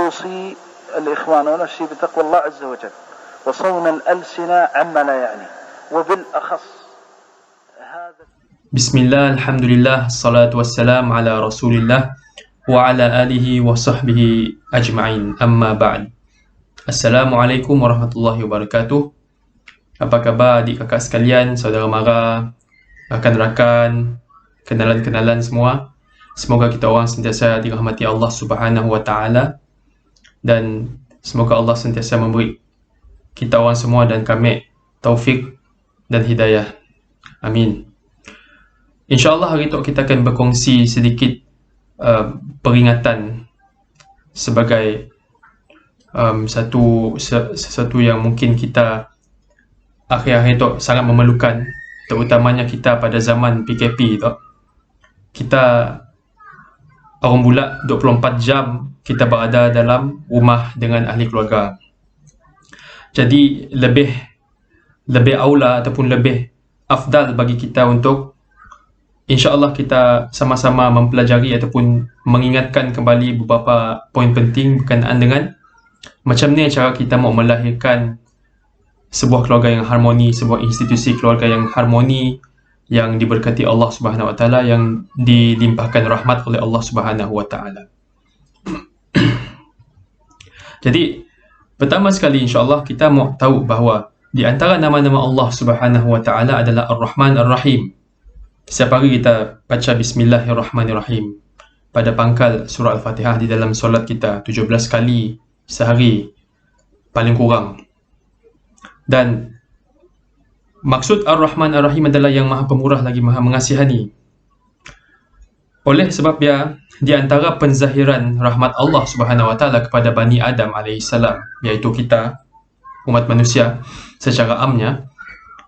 أوصي الإخوان ونفسي بتقوى الله عز وجل وصون الألسنة عما لا يعني وبالأخص هذا. بسم الله الحمد لله الصلاة والسلام على رسول الله وعلى آله وصحبه أجمعين أما بعد. Assalamualaikum warahmatullahi wabarakatuh. Apa khabar adik kakak sekalian, saudara mara, rakan-rakan, kenalan-kenalan semua? Semoga kita orang sentiasa dirahmati Allah Subhanahu wa taala dan semoga Allah sentiasa memberi kita orang semua dan kami taufik dan hidayah. Amin. InsyaAllah hari itu kita akan berkongsi sedikit peringatan sebagai sesuatu yang mungkin kita akhir-akhir itu sangat memerlukan, terutamanya kita pada zaman PKP itu. Kita orang bulat 24 jam kita berada dalam rumah dengan ahli keluarga. Jadi lebih aula ataupun lebih afdal bagi kita untuk insya-Allah kita sama-sama mempelajari ataupun mengingatkan kembali beberapa poin penting berkenaan dengan macam ni cara kita mau melahirkan sebuah keluarga yang harmoni, sebuah institusi keluarga yang harmoni, yang diberkati Allah Subhanahu wa taala, yang dilimpahkan rahmat oleh Allah Subhanahu wa taala. Jadi pertama sekali insya-Allah kita mau tahu bahawa di antara nama-nama Allah Subhanahu wa taala adalah Ar-Rahman Ar-Rahim. Setiap hari kita baca Bismillahirrahmanirrahim pada pangkal surah Al-Fatihah di dalam solat kita 17 kali sehari paling kurang. Dan maksud Ar-Rahman Ar-Rahim adalah yang maha pemurah lagi maha mengasihani. Oleh sebab dia di antara penzahiran rahmat Allah Subhanahu wa taala kepada Bani Adam alaihissalam, iaitu kita umat manusia secara amnya,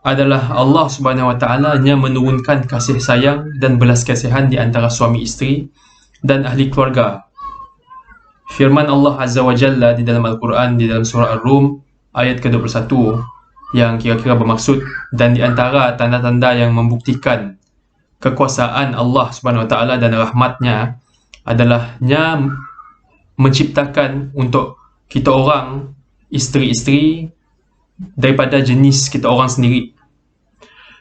adalah Allah Subhanahu wa taala nya menurunkan kasih sayang dan belas kasihan di antara suami isteri dan ahli keluarga. Firman Allah Azza wa Jalla di dalam Al-Quran di dalam surah Ar-Rum ayat ke-21 yang kira-kira bermaksud, dan di antara tanda-tanda yang membuktikan kekuasaan Allah Subhanahu wa taala dan rahmatnya adalah nya menciptakan untuk kita orang isteri-isteri daripada jenis kita orang sendiri,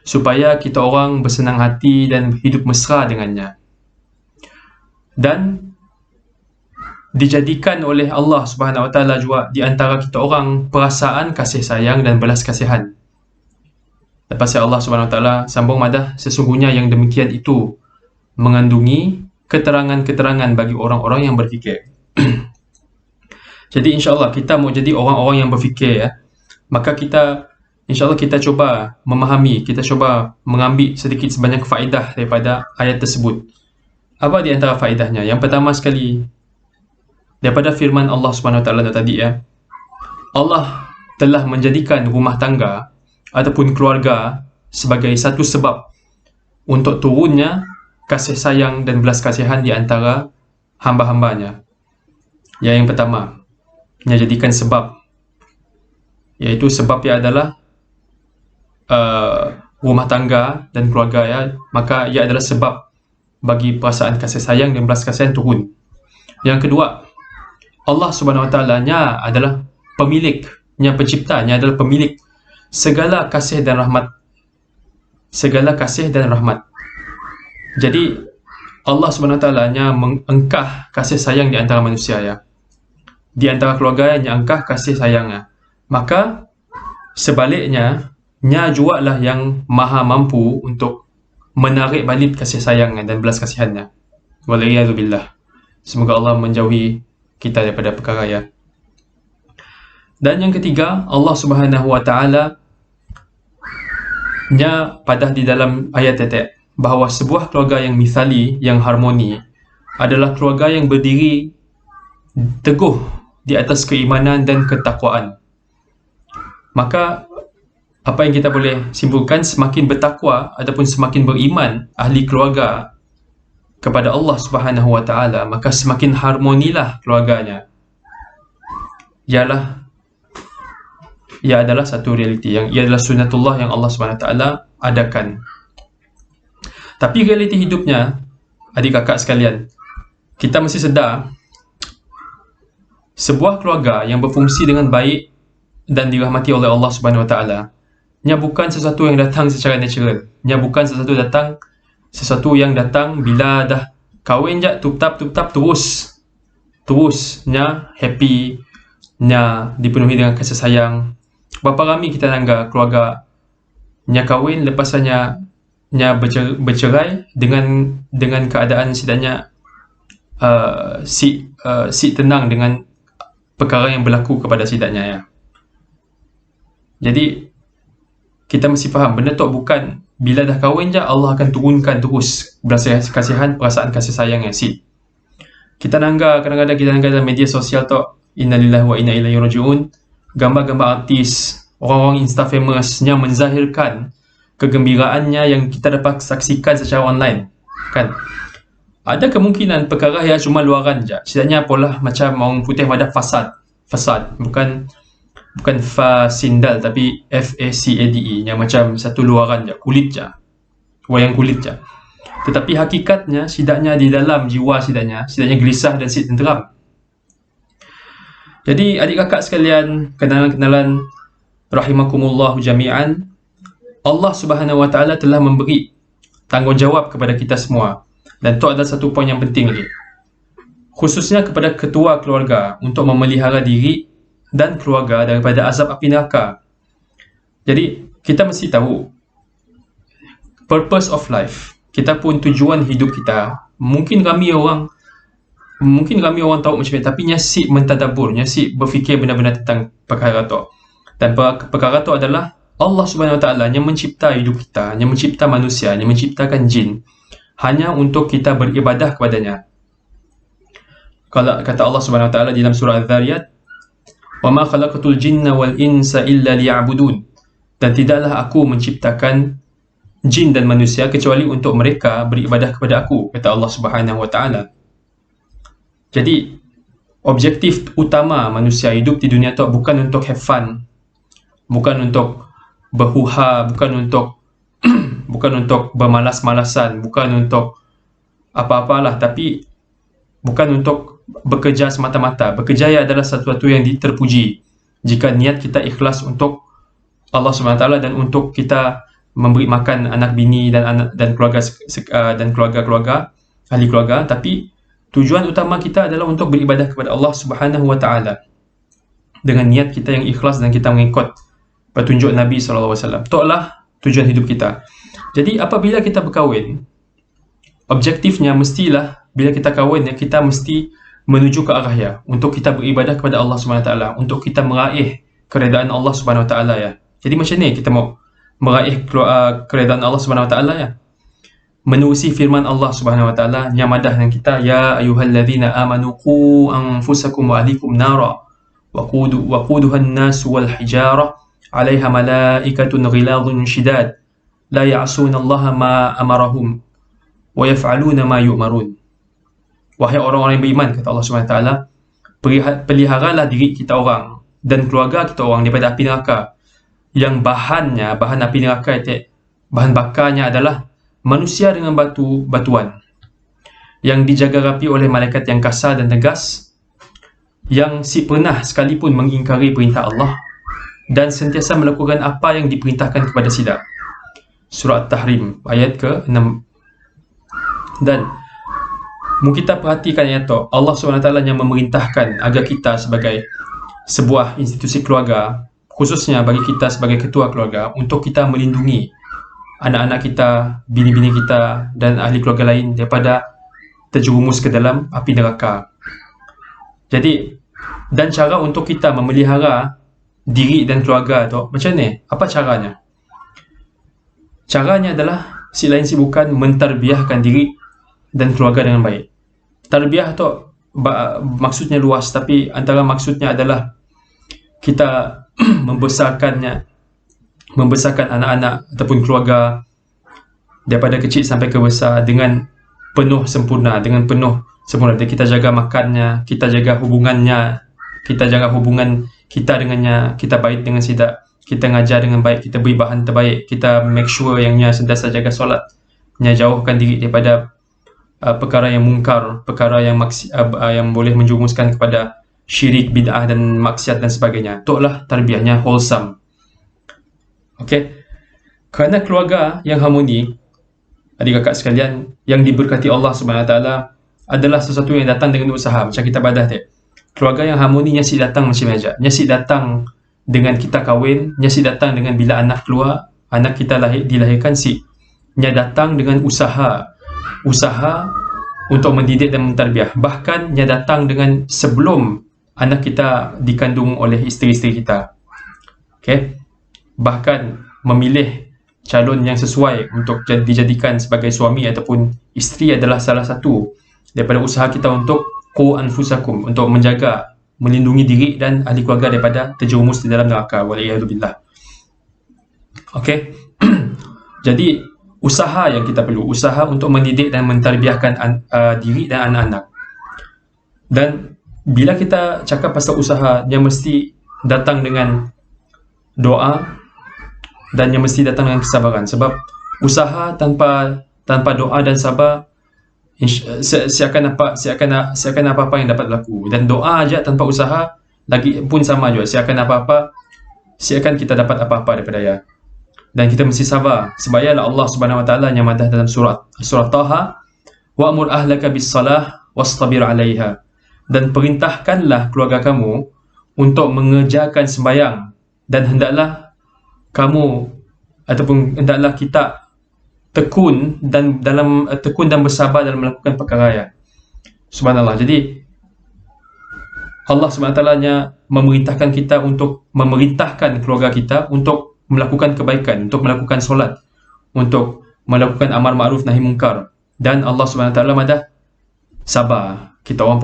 supaya kita orang bersenang hati dan hidup mesra dengannya. Dan dijadikan oleh Allah Subhanahu wa taala juga di antara kita orang perasaan kasih sayang dan belas kasihan. Lepas Allah Subhanahu wa taala sambung madah, sesungguhnya yang demikian itu mengandungi keterangan-keterangan bagi orang-orang yang berfikir. Jadi insya-Allah kita mau jadi orang-orang yang berfikir, ya. Maka kita insya-Allah kita cuba memahami, kita cuba mengambil sedikit sebanyak faedah daripada ayat tersebut. Apa di antara faedahnya? Yang pertama sekali, daripada firman Allah Subhanahu wa taala tadi, ya. Allah telah menjadikan rumah tangga ataupun keluarga sebagai satu sebab untuk turunnya kasih sayang dan belas kasihan di antara hamba-hambanya. Yang pertama, yang jadikan sebab, iaitu sebabnya adalah rumah tangga dan keluarga, ya. Maka ia adalah sebab bagi perasaan kasih sayang dan belas kasihan turun. Yang kedua, Allah Subhanahu wa taala nya adalah pemilik, nya pencipta, nya adalah pemilik segala kasih dan rahmat. Segala kasih dan rahmat. Jadi Allah Subhanahu wa taala nya mengengkah kasih sayang di antara manusia, ya. Di antara keluarga nya engkah kasih sayangnya. Maka sebaliknya nya jugalah yang maha mampu untuk menarik balik kasih sayangnya dan belas kasihannya. Waliyadzubillah. Semoga Allah menjauhi kita daripada perkara, ya. Dan yang ketiga, Allah Subhanahu wa taala nya padah di dalam ayat tetek bahawa sebuah keluarga yang misali, yang harmoni adalah keluarga yang berdiri teguh di atas keimanan dan ketakwaan. Maka apa yang kita boleh simpulkan, semakin bertakwa ataupun semakin beriman ahli keluarga kepada Allah Subhanahu wa taala, maka semakin harmonilah keluarganya. Ia adalah satu realiti, yang ia adalah sunnatullah yang Allah Subhanahu wa taala adakan. Tapi realiti hidupnya, adik kakak sekalian, kita mesti sedar sebuah keluarga yang berfungsi dengan baik dan dirahmati oleh Allah Subhanahu Wa Taala, nya bukan sesuatu yang datang secara natural, nya bukan sesuatu yang datang bila dah kahwin je tup-tap terus nya happy, nya dipenuhi dengan kasih sayang. Berapa ramai kita tangga keluarga nya kahwin lepas nya bercerai dengan keadaan setidaknya si tenang dengan perkara yang berlaku kepada sidaknya, ya. Jadi kita mesti faham benda tu bukan bila dah kahwin je Allah akan turunkan terus belas kasihan, perasaan kasih sayang yang si. Kita nangga kadang-kadang kita nangga dalam media sosial tu, innalillahi wa inna ilaihi rajiun, gambar-gambar artis, orang-orang insta famous yang menzahirkan kegembiraannya yang kita dapat saksikan secara online, kan? Ada kemungkinan perkara yang cuma luaran je. Setidaknya apalah macam orang putih ada fasad, bukan fasindal tapi FACADE, yang macam satu luaran je, kulit je, wayang kulit je. Tetapi hakikatnya setidaknya di dalam jiwa setidaknya gelisah dan si tenteram. Jadi adik kakak sekalian, kenalan-kenalan rahimakumullah jami'an, Allah Subhanahu Wa Taala telah memberi tanggungjawab kepada kita semua. Dan itu adalah satu poin yang penting lagi, khususnya kepada ketua keluarga, untuk memelihara diri dan keluarga daripada azab api neraka. Jadi kita mesti tahu purpose of life kita pun, tujuan hidup kita. Mungkin ramai orang tahu macam ni, tapi nyasik mentadabur, nyasik berfikir benar-benar tentang perkara tu. Dan perkara tu adalah Allah Subhanahu Wa Taala yang mencipta hidup kita, yang mencipta manusia, yang menciptakan jin hanya untuk kita beribadah kepadanya. Kalau kata Allah Subhanahu Wa Taala dalam surah Az-Zariyat, "Wa ma khalaqatul jinna wal insa illa liya'budun." Dan tidaklah aku menciptakan jin dan manusia kecuali untuk mereka beribadah kepada aku, kata Allah Subhanahu Wa Taala. Jadi objektif utama manusia hidup di dunia tu bukan untuk have fun, bukan untuk berhuha, bukan untuk bermalas-malasan, bukan untuk apa-apalah, tapi bukan untuk bekerja semata-mata. Bekerja adalah sesuatu yang terpuji jika niat kita ikhlas untuk Allah SWT dan untuk kita memberi makan anak bini dan keluarga ahli keluarga. Tapi tujuan utama kita adalah untuk beribadah kepada Allah Subhanahu Wa Taala dengan niat kita yang ikhlas dan kita mengikut petunjuk Nabi SAW. Itulah tujuan hidup kita. Jadi apabila kita berkahwin, objektifnya mestilah bila kita kahwin, kita mesti menuju ke arah ya, untuk kita beribadah kepada Allah SWT, untuk kita meraih keredaan Allah SWT, ya. Jadi macam ni kita mau meraih keredaan Allah SWT, ya. Menerusi firman Allah SWT yang madah dengan kita, ya ayyuhalladzina amanu qu anfusakum wa ahlikum nara waquduha an-nas wal hijara 'alaiha malaikatun ghiladun shidad la ya'suna Allah ma amarahum wa yaf'aluna ma yu'marun. Wahai orang-orang yang beriman, kata Allah SWT, peliharalah diri kita orang dan keluarga kita orang daripada api neraka, yang bahan api neraka itu, bahan bakarnya adalah manusia dengan batuan yang dijaga rapi oleh malaikat yang kasar dan tegas, yang si pernah sekalipun mengingkari perintah Allah dan sentiasa melakukan apa yang diperintahkan kepada sila. Surah At-Tahrim ayat ke-6. Dan kita perhatikan ayat tu, Allah SWT yang memerintahkan agar kita sebagai sebuah institusi keluarga, khususnya bagi kita sebagai ketua keluarga, untuk kita melindungi anak-anak kita, bini-bini kita dan ahli keluarga lain daripada terjerumus ke dalam api neraka. Jadi, dan cara untuk kita memelihara diri dan keluarga tu macam ni? Apa caranya? Caranya adalah lain bukan mentarbiahkan diri dan keluarga dengan baik. Tarbiyah tu maksudnya luas, tapi antara maksudnya adalah kita membesarkan anak-anak ataupun keluarga daripada kecil sampai ke besar dengan penuh sempurna. Dan kita jaga makannya, kita jaga hubungannya, kita jaga hubungan kita dengannya, kita baik dengan sidak, kita ngajar dengan baik, kita beri bahan terbaik, kita make sure yangnya sentiasa jaga solat, jauhkan diri daripada perkara yang mungkar, perkara yang boleh menjurumuskan kepada syirik, bid'ah dan maksiat dan sebagainya. Itulah tarbiyahnya wholesome. Okey. Kerana keluarga yang harmoni, adik kakak sekalian, yang diberkati Allah Subhanahu Wa Taala adalah sesuatu yang datang dengan usaha. Macam kita badah tadi. Keluarga yang harmoni nyasi datang macam aja. Nyasi datang dengan kita kahwin, nyasi datang dengan bila anak keluar, anak kita dilahirkan nya datang dengan usaha untuk mendidik dan mentarbiah. Bahkan nya datang dengan sebelum anak kita dikandung oleh isteri-isteri kita. Okey. Bahkan memilih calon yang sesuai untuk dijadikan sebagai suami ataupun isteri adalah salah satu daripada usaha kita untuk qu anfusakum, untuk menjaga, melindungi diri dan ahli keluarga daripada terjerumus di dalam neraka. Waliyadzubillah. Okey. Jadi usaha yang kita perlu, usaha untuk mendidik dan mentarbiahkan diri dan anak-anak. Dan bila kita cakap pasal usaha, yang mesti datang dengan doa dan yang mesti datang dengan kesabaran. Sebab usaha tanpa doa dan sabar, seakan apa-apa yang dapat berlaku. Dan doa aja tanpa usaha lagi pun sama juga, seakan kita dapat apa-apa daripada dia. Dan kita mesti sabar. Sebab ialah Allah Subhanahu Wa Taala yang madah dalam surah Taha, wa'mur ahlaka bis-salah wastabir 'alaiha. Dan perintahkanlah keluarga kamu untuk mengerjakan sembahyang, dan hendaklah kita tekun dan bersabar dalam melakukan perkara ya. Subhanallah. Jadi Allah SWT memerintahkan kita untuk memerintahkan keluarga kita untuk melakukan kebaikan, untuk melakukan solat, untuk melakukan amar ma'ruf nahi munkar. Dan Allah SWT madah sabar. Kita orang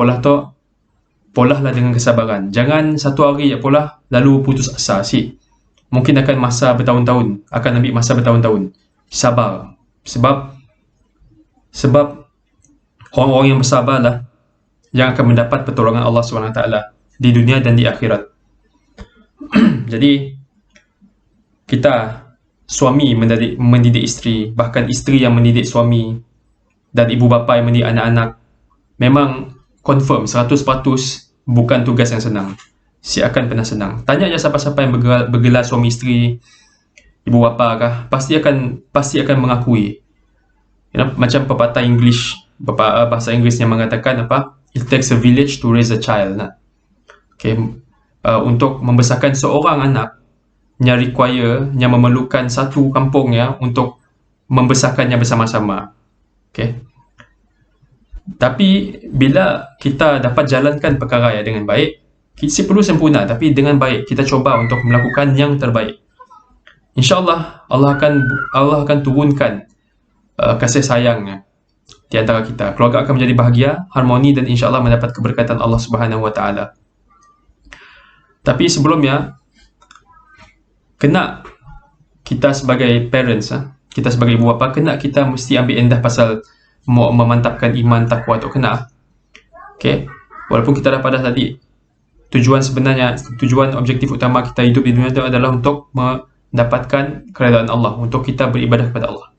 polahlah dengan kesabaran. Jangan satu hari ya polah lalu putus asa. Mungkin akan masa bertahun-tahun, akan ambil masa bertahun-tahun. Sabar. Sebab orang-orang yang bersabarlah yang akan mendapat pertolongan Allah SWT di dunia dan di akhirat. Jadi kita suami mendidik isteri, bahkan isteri yang mendidik suami, dan ibu bapa yang mendidik anak-anak, memang confirm 100% bukan tugas yang senang. Akan pernah senang. Tanya je siapa-siapa yang bergelar suami isteri, ibu bapa kah, pasti akan mengakui. Macam pepatah English, bahasa Inggeris yang mengatakan apa? It takes a village to raise a child. Okay. Untuk membesarkan seorang anak, yang memerlukan satu kampung ya untuk membesarkannya bersama-sama. Okay. Tapi bila kita dapat jalankan perkara ya dengan baik, kita perlu sempurna, tapi dengan baik kita cuba untuk melakukan yang terbaik. InsyaAllah Allah akan turunkan kasih sayangnya di antara kita. Keluarga akan menjadi bahagia, harmoni, dan insyaAllah mendapat keberkatan Allah Subhanahu Wa Taala. Tapi sebelumnya, kena kita sebagai parents, kita sebagai ibu bapa, kena kita mesti ambil endah pasal memantapkan iman takwa tu, kena. Okay. Walaupun kita dah pada tadi, tujuan objektif utama kita hidup di dunia itu adalah untuk mendapatkan keredaan Allah, untuk kita beribadah kepada Allah.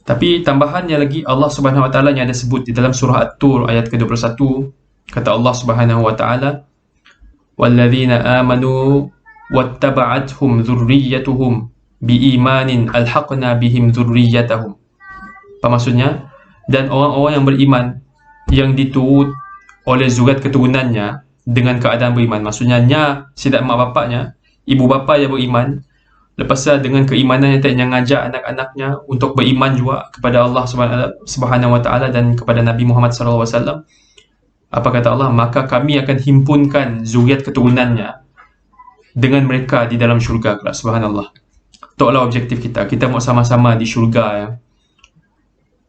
Tapi tambahannya lagi, Allah Subhanahu Wa Taala yang ada sebut di dalam surah At-Tur ayat ke-21, kata Allah Subhanahu Wa Taala, "Walladzina amanu wattaba'athum dzurriyyatuhum biimanin alhaqna bihim dzurriyyatahum." Apa maksudnya? Dan orang-orang yang beriman yang diturut oleh zuriat keturunannya dengan keadaan beriman. Maksudnya tidak mak bapaknya, ibu bapa yang beriman, lepas dengan keimanan yang ngajak anak-anaknya untuk beriman juga kepada Allah Subhanahu Wa Taala dan kepada Nabi Muhammad SAW. Apa kata Allah? Maka kami akan himpunkan zuriat keturunannya dengan mereka di dalam syurga. Subhanallah. Itulah objektif kita. Kita mau sama-sama di syurga ya.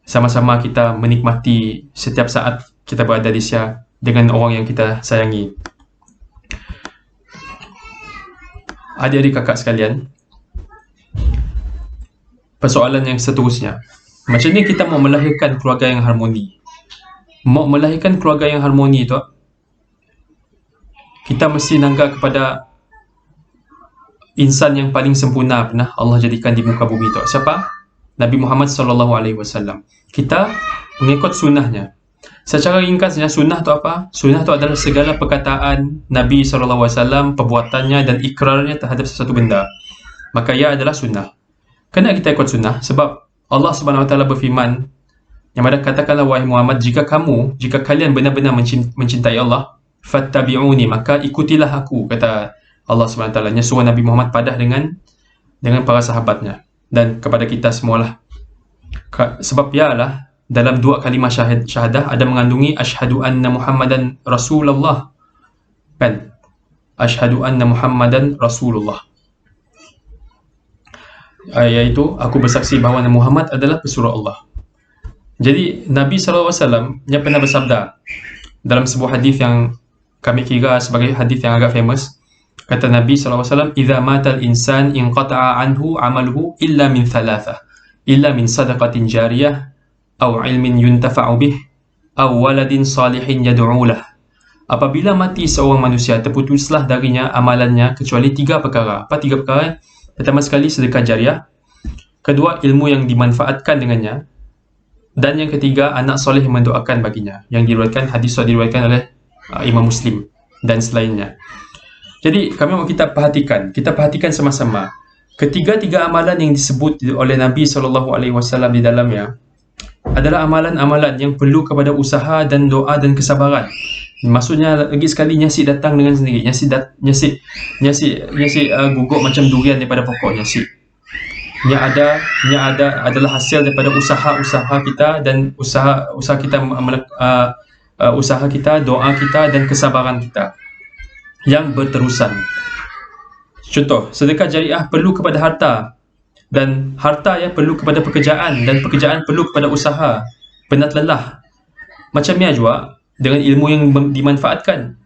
Sama-sama kita menikmati setiap saat kita berada di sini dengan orang yang kita sayangi. Adik-adik kakak sekalian, persoalan yang seterusnya, macam ni kita mau melahirkan keluarga yang harmoni. Mau melahirkan keluarga yang harmoni tu, kita mesti nanggap kepada insan yang paling sempurna pernah Allah jadikan di muka bumi tu. Siapa? Nabi Muhammad SAW. Kita mengikut sunnahnya. Secara ringkasnya, sunnah tu apa? Sunnah tu adalah segala perkataan Nabi SAW, perbuatannya dan ikrarnya terhadap sesuatu benda. Maka ia adalah sunnah. Kenapa kita ikut sunnah? Sebab Allah SWT berfirman, yang mana katakanlah wahai Muhammad, jika kalian benar-benar mencintai Allah, fattabi'uni, maka ikutilah aku, kata Allah SWT. Nya suruh Nabi Muhammad padah dengan para sahabatnya dan kepada kita semualah. Sebab ialah dalam dua kalimah syahadah ada mengandungi asyhadu anna Muhammadan Rasulullah, kan? Asyhadu anna Muhammadan Rasulullah, iaitu aku bersaksi bahawa Nabi Muhammad adalah pesuruh Allah. Jadi Nabi SAW yang pernah bersabda dalam sebuah hadis yang kami kira sebagai hadis yang agak famous, kata Nabi SAW, idza matal insan inqata'a anhu amaluhu illa min thalatha, illa min sadaqatin jariyah aw ilmin yuntafa'u bih aw waladin salihin yad'u lah. Apabila mati seorang manusia, terputuslah darinya amalannya kecuali tiga perkara. Apa tiga perkara? Pertama sekali sedekah jariah, kedua ilmu yang dimanfaatkan dengannya, dan yang ketiga anak soleh yang mendoakan baginya. Yang diriwayatkan, hadis diriwayatkan oleh Imam Muslim dan selainnya. Jadi kami mahu kita perhatikan sama-sama ketiga-tiga amalan yang disebut oleh Nabi SAW di dalamnya adalah amalan-amalan yang perlu kepada usaha dan doa dan kesabaran. Maksudnya lagi sekali, nyasik datang dengan sendiri, nyasik gugur macam durian daripada pokok nyasik. Nya ada adalah hasil daripada usaha kita dan usaha kita, doa kita dan kesabaran kita yang berterusan. Contoh, sedekah jariah perlu kepada harta, dan harta perlu kepada pekerjaan, dan pekerjaan perlu kepada usaha, penat lelah. Macamnya juga dengan ilmu yang dimanfaatkan.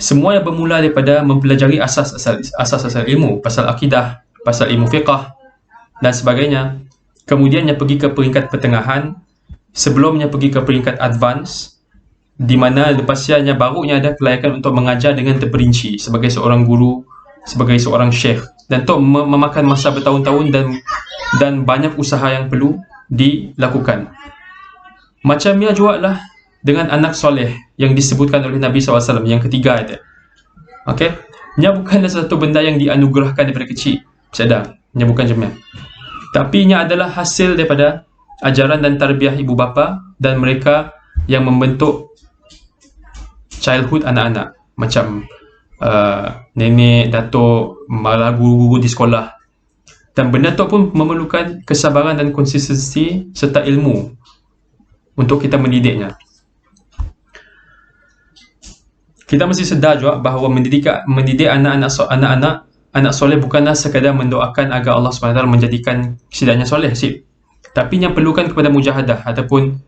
Semua yang bermula daripada mempelajari asas-asas ilmu, pasal akidah, pasal ilmu fiqah dan sebagainya. Kemudiannya pergi ke peringkat pertengahan, sebelumnya pergi ke peringkat advance, di mana lepasnya barunya ada kelayakan untuk mengajar dengan terperinci sebagai seorang guru, sebagai seorang syekh, dan itu memakan masa bertahun-tahun dan banyak usaha yang perlu dilakukan. Macamnya juga lah dengan anak soleh yang disebutkan oleh Nabi SAW yang ketiga itu. Okey, nya bukanlah satu benda yang dianugerahkan daripada kecil, sedang nya bukan macam ni, tapi nya adalah hasil daripada ajaran dan tarbiyah ibu bapa dan mereka yang membentuk childhood anak-anak, macam nenek, datuk, malah guru-guru di sekolah. Dan benda tu pun memerlukan kesabaran dan konsistensi serta ilmu untuk kita mendidiknya. Kita mesti sedar juga bahawa mendidik anak soleh bukanlah sekadar mendoakan agar Allah SWT menjadikan kesidaknya soleh, tapi yang perlukan kepada mujahadah ataupun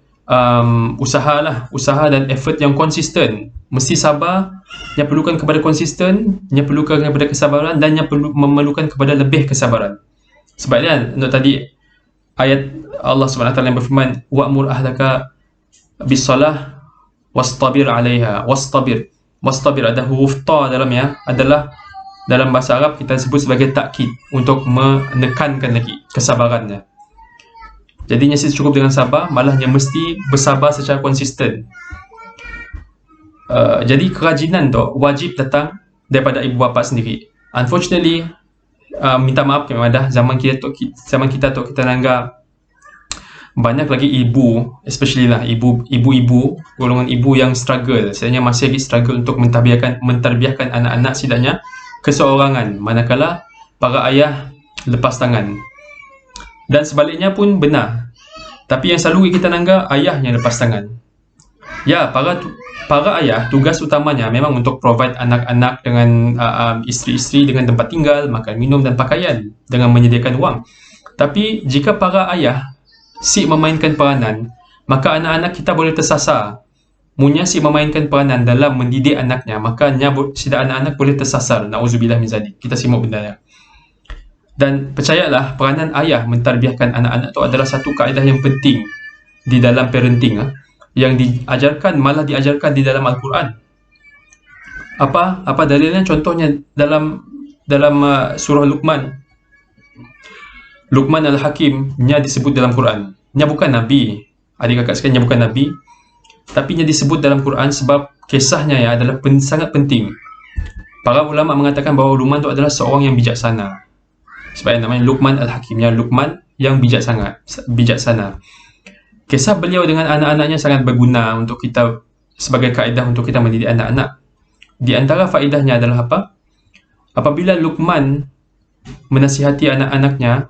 usaha dan effort yang konsisten. Mesti sabar, yang perlukan kepada konsisten, yang perlukan kepada kesabaran, dan yang memerlukan kepada lebih kesabaran. Sebabnya untuk tadi ayat Allah SWT yang berfirman, wa'mur ahlaka bis-salah wastabir 'alaiha. Wastabir ada huruf ta dalamnya, adalah dalam bahasa Arab kita sebut sebagai takkid, untuk menekankan lagi kesabarannya. Jadinya cukup dengan sabar, malahnya mesti bersabar secara konsisten. Jadi kerajinan tu wajib datang daripada ibu bapa sendiri. Unfortunately, minta maaf kepada zaman kita kita nanggap banyak lagi ibu, especially lah ibu-ibu, golongan ibu yang struggle, sebenarnya masih lagi struggle untuk mentarbiahkan anak-anak setidaknya keseorangan, manakala para ayah lepas tangan. Dan sebaliknya pun benar. Tapi yang selalu kita nanggap ayah yang lepas tangan. Ya, para ayah tugas utamanya memang untuk provide anak-anak dengan isteri-isteri dengan tempat tinggal, makan, minum dan pakaian dengan menyediakan wang. Tapi jika para ayah memainkan peranan, maka anak-anak kita boleh tersasar. Munya memainkan peranan dalam mendidik anaknya, maka anak-anak boleh tersasar. Na'udzubillah min zalik. Kita simak benda. Dan percayalah, peranan ayah mentarbiahkan anak-anak itu adalah satu kaedah yang penting di dalam parenting, yang malah diajarkan di dalam Al-Quran. Apa dalilnya? Contohnya dalam surah Luqman. Luqman Al-Hakim nya disebut dalam Quran. Nya bukan nabi. Adik kakak sekalian, nya bukan nabi. Tapi ia disebut dalam Quran sebab kisahnya ya adalah sangat penting. Para ulama mengatakan bahawa Luqman itu adalah seorang yang bijaksana. Sebab yang namanya Luqman Al-Hakim, yang Luqman yang bijaksana. Kisah beliau dengan anak-anaknya sangat berguna untuk kita sebagai kaedah untuk kita mendidik anak-anak. Di antara faedahnya adalah apa? Apabila Luqman menasihati anaknya,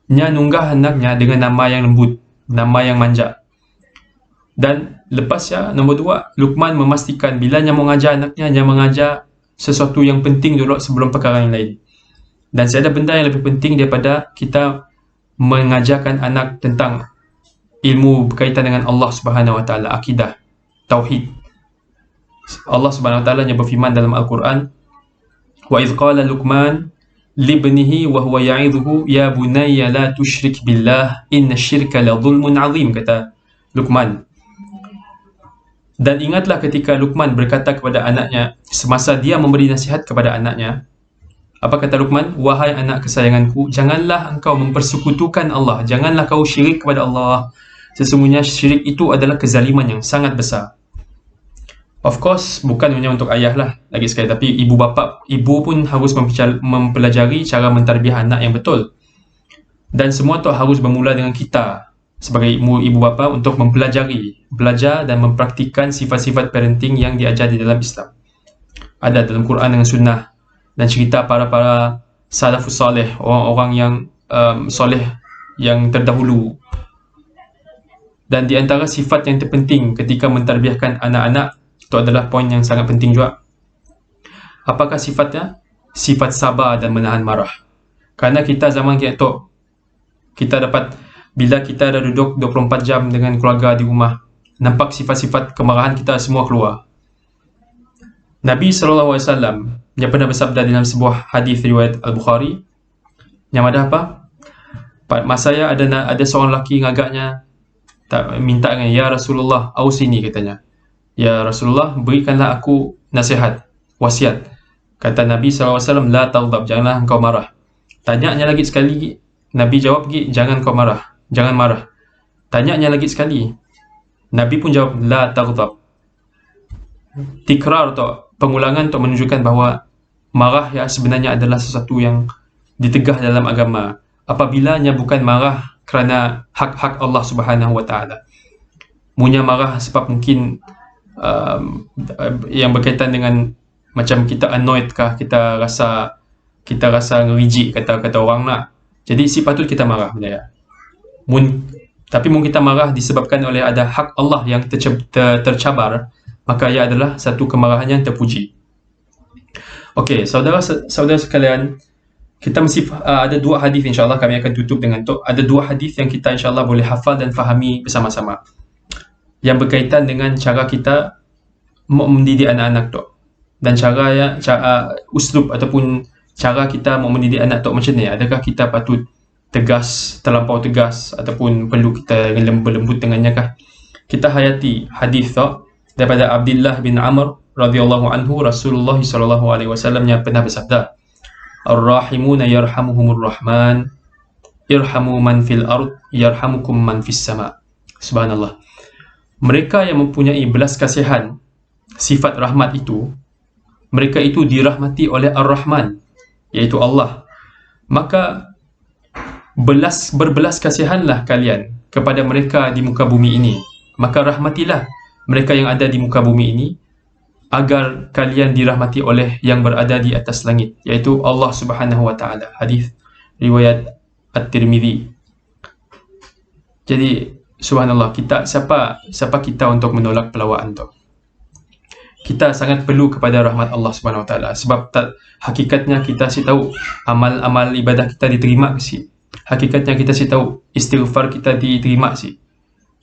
nya nunggah anaknya dengan nama yang lembut, nama yang manja. Dan lepas ya, nombor 2, Luqman memastikan bila nya mengajar anaknya, nya mengajar sesuatu yang penting dulu sebelum perkara yang lain. Dan saya ada benda yang lebih penting daripada kita mengajarkan anak tentang ilmu berkaitan dengan Allah Subhanahu Wa Taala, akidah, tauhid. Allah Subhanahu Wa Taala nya berfirman dalam Al-Quran, wa idh qala Luqman libnihi wa huwa ya'idhuhu ya bunayya la tusyrik billah inna syirka la dhulmun azim, kata Luqman. Dan ingatlah ketika Luqman berkata kepada anaknya semasa dia memberi nasihat kepada anaknya. Apa kata Luqman? Wahai anak kesayanganku, janganlah engkau mempersekutukan Allah, janganlah kau syirik kepada Allah. Sesungguhnya syirik itu adalah kezaliman yang sangat besar. Of course, bukan hanya untuk ayah lah lagi sekali, tapi ibu pun harus mempelajari cara mentarbiah anak yang betul. Dan semua tu harus bermula dengan kita sebagai ibu bapa untuk belajar dan mempraktikkan sifat-sifat parenting yang diajar di dalam Islam. Ada dalam Quran dengan sunnah dan cerita para salafus soleh, orang-orang yang soleh yang terdahulu. Dan di antara sifat yang terpenting ketika mentarbiahkan anak-anak, itu adalah poin yang sangat penting juga. Apakah sifatnya? Sifat sabar dan menahan marah. Karena kita zaman kita dapat, bila kita dah duduk 24 jam dengan keluarga di rumah, nampak sifat-sifat kemarahan kita semua keluar. Nabi SAW yang pernah bersabda dalam sebuah hadis riwayat Al-Bukhari, yang ada apa? Masa saya ada seorang lelaki ngagaknya, minta dengan, ya Rasulullah, ausini, katanya. Ya Rasulullah, berikanlah aku nasihat, wasiat. Kata Nabi SAW, la taghdab, janganlah engkau marah. Tanyanya lagi sekali, Nabi jawab lagi, jangan marah. Tanyanya lagi sekali, Nabi pun jawab, la taghdab. Tikrar atau pengulangan untuk menunjukkan bahawa marah ya sebenarnya adalah sesuatu yang ditegah dalam agama. Apabilanya bukan marah kerana hak-hak Allah Subhanahu Wa Taala. Munya marah sebab mungkin yang berkaitan dengan macam kita annoyed kah, kita rasa ngerijik kata orang nak. Jadi sepatut kita marah benda ya. Tapi mungkin kita marah disebabkan oleh ada hak Allah yang tercabar, maka ia adalah satu kemarahan yang terpuji. Okey, saudara sekalian, kita mesti ada 2 hadis, insyaAllah kami akan tutup dengan tu. Ada 2 hadis yang kita insyaAllah boleh hafal dan fahami bersama-sama, yang berkaitan dengan cara kita mendidik anak-anak tu, dan cara uslub ataupun cara kita mendidik anak tu macam ni. Adakah kita patut tegas, terlampau tegas, ataupun perlu kita lembut dengannya kah? Kita hayati hadis tu daripada Abdullah bin Amr radhiyallahu anhu. Rasulullah sallallahu alaihi wasallam yang pernah bersabda, ar-rahimuna yarhamuhumur rahman, irhamu man fil ard yarhamukum man fis sama. Subhanallah. Mereka yang mempunyai belas kasihan, sifat rahmat itu, mereka itu dirahmati oleh Ar-Rahman, iaitu Allah. Maka berbelas kasihanlah kalian kepada mereka di muka bumi ini. Maka rahmatilah mereka yang ada di muka bumi ini, agar kalian dirahmati oleh yang berada di atas langit, iaitu Allah Subhanahu Wa Taala. Hadis riwayat At-Tirmidzi. Jadi subhanallah, siapa kita untuk menolak pelawaan tu? Kita sangat perlu kepada rahmat Allah Subhanahu Wa Taala, sebab hakikatnya kita si tahu amal ibadah kita diterima ke si. Hakikatnya kita si tahu istighfar kita diterima si.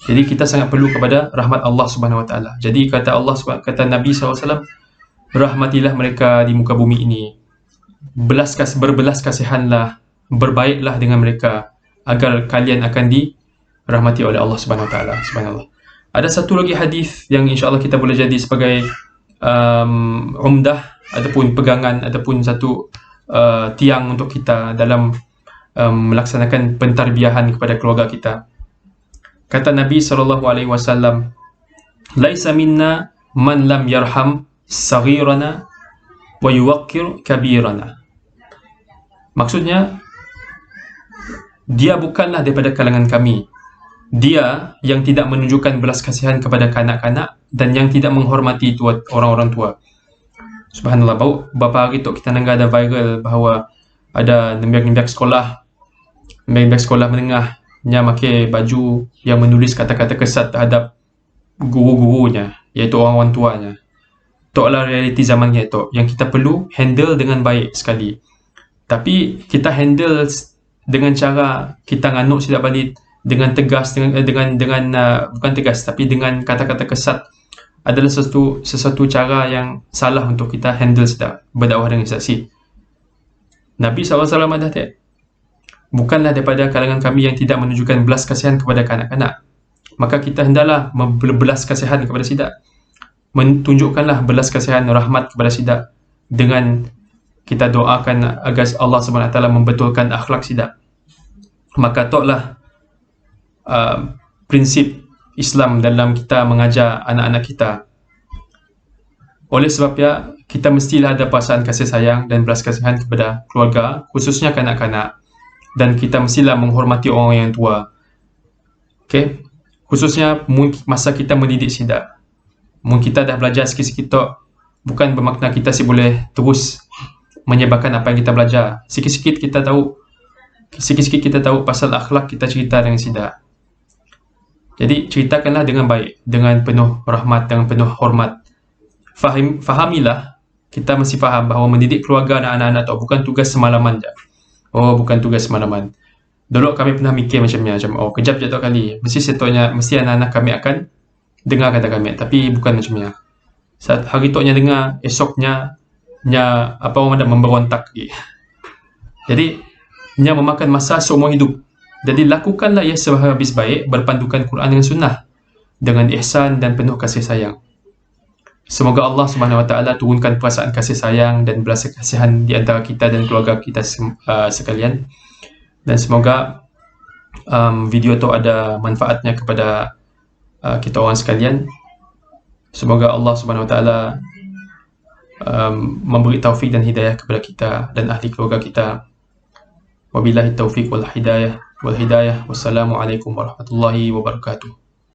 Jadi kita sangat perlu kepada rahmat Allah Subhanahu Wa Taala. Jadi kata Nabi SAW, rahmatilah mereka di muka bumi ini, berbelas kasihanlah, berbaiklah dengan mereka, agar kalian akan dirahmati oleh Allah Subhanahu Wa Taala. Subhanallah. Ada satu lagi hadis yang insya-Allah kita boleh jadi sebagai umdah ataupun pegangan ataupun satu tiang untuk kita dalam melaksanakan pentarbiahan kepada keluarga kita. Kata Nabi SAW, "Laisa minna man lam yarham saghirana wa yuwaqqir kabirana." Maksudnya, dia bukanlah daripada kalangan kami. Dia yang tidak menunjukkan belas kasihan kepada kanak-kanak dan yang tidak menghormati orang-orang tua. Subhanallah, beberapa hari tu kita dengar ada viral bahawa ada nembiak-nembiak sekolah menengah yang pakai baju yang menulis kata-kata kesat terhadap guru-gurunya, iaitu orang-orang tuanya. Itulah realiti zaman itu yang kita perlu handle dengan baik sekali. Tapi kita handle dengan cara kita nganuk silap balik dengan tegas, bukan tegas tapi dengan kata-kata kesat adalah sesuatu cara yang salah untuk kita handle sedap berdakwah dengan saksi. Nabi SAW ada tak? Bukanlah daripada kalangan kami yang tidak menunjukkan belas kasihan kepada kanak-kanak. Maka kita hendaklah berbelas kasihan kepada sidak. Menunjukkanlah belas kasihan rahmat kepada sidak dengan kita doakan agar Allah SWT membetulkan akhlak sidak. Maka toklah prinsip Islam dalam kita mengajar anak-anak kita. Oleh sebabnya, kita mestilah ada perasaan kasih sayang dan belas kasihan kepada keluarga, khususnya kanak-kanak. Dan kita mestilah menghormati orang yang tua. Okay? Khususnya masa kita mendidik sidak. Mungkin kita dah belajar sikit-sikit tok, bukan bermakna kita boleh terus menyebarkan apa yang kita belajar. Sikit-sikit kita tahu pasal akhlak, kita cerita dengan sidak. Jadi ceritakanlah dengan baik, dengan penuh rahmat, dengan penuh hormat. Fahamilah, kita mesti faham bahawa mendidik keluarga dan anak-anak tu bukan tugas semalaman je. Oh, bukan tugas semalaman. Dulu kami pernah mikir macam ni, kejap je tu kali. Mesti anak-anak kami akan dengar kata kami. Tapi bukan macam ni. Saat hari tu dengar, esoknya orang ada memberontak lagi. Jadi, memakan masa seumur hidup. Jadi lakukanlah ia sehabis baik berpandukan Quran dengan sunnah dengan ihsan dan penuh kasih sayang. Semoga Allah Subhanahu Wa Taala turunkan perasaan kasih sayang dan belas kasihan di antara kita dan keluarga kita sekalian. Dan semoga video itu ada manfaatnya kepada kita orang sekalian. Semoga Allah Subhanahu Wa Taala memberi taufik dan hidayah kepada kita dan ahli keluarga kita. Wabillahi taufiq wal hidayah. Wassalamualaikum warahmatullahi wabarakatuh.